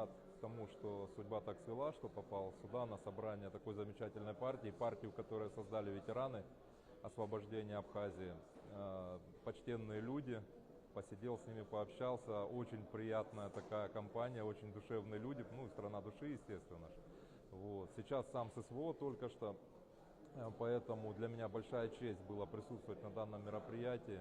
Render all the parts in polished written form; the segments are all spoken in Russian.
рад тому, что судьба так свела, что попал сюда на собрание такой замечательной партию, которую создали ветераны освобождения Абхазии. Почтенные люди, посидел с ними, пообщался, очень приятная такая компания, очень душевные люди, ну и страна души, естественно. Вот. Сейчас сам с СВО только что, поэтому для меня большая честь было присутствовать на данном мероприятии.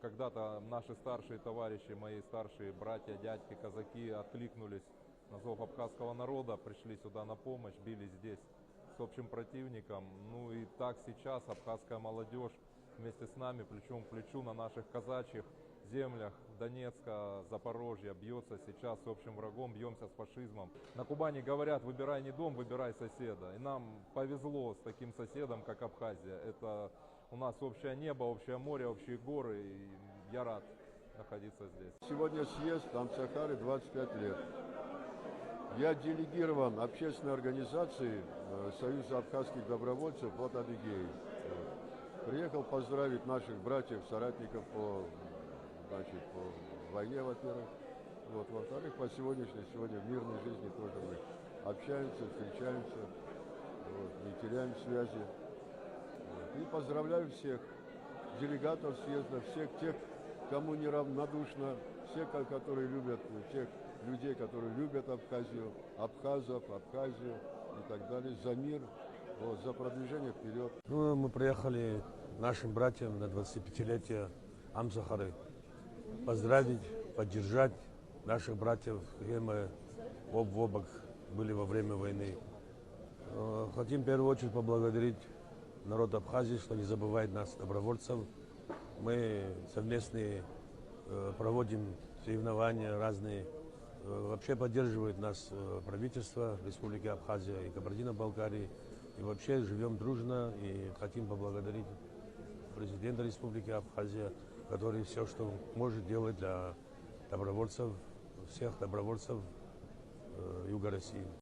Когда-то наши старшие товарищи, мои старшие братья, дядьки, казаки откликнулись на зов абхазского народа, пришли сюда на помощь, бились здесь с общим противником. Ну и так сейчас абхазская молодежь вместе с нами плечом к плечу на наших казачьих землях Донецка, Запорожья бьется сейчас с общим врагом, бьемся с фашизмом. На Кубани говорят: выбирай не дом, выбирай соседа. И нам повезло с таким соседом, как Абхазия. Это у нас общее небо, общее море, общие горы, и я рад находиться здесь. Сегодня съезд Амсахары 25 лет. Я делегирован общественной организации Союза абхазских добровольцев от Адыгеи. Приехал поздравить наших братьев, соратников по войне, во-первых. Вот, во-вторых, сегодня в мирной жизни тоже мы общаемся, встречаемся, вот, не теряем связи. Вот. И поздравляю всех делегатов съезда, всех тех, кому неравнодушно, всех, которые любят, тех людей, которые любят Абхазию, абхазов, Абхазию и так далее, за мир, вот, за продвижение вперед. Ну, мы приехали нашим братьям на 25-летие Амсахары поздравить, поддержать наших братьев, где мы бок в бок были во время войны. Хотим в первую очередь поблагодарить народ Абхазии, что не забывает нас, добровольцев. Мы совместные проводим соревнования разные. Вообще поддерживает нас правительство Республики Абхазия и Кабардино-Балкарии. И вообще живем дружно и хотим поблагодарить президента Республики Абхазия, который все, что может делать для добровольцев, всех добровольцев Юга России.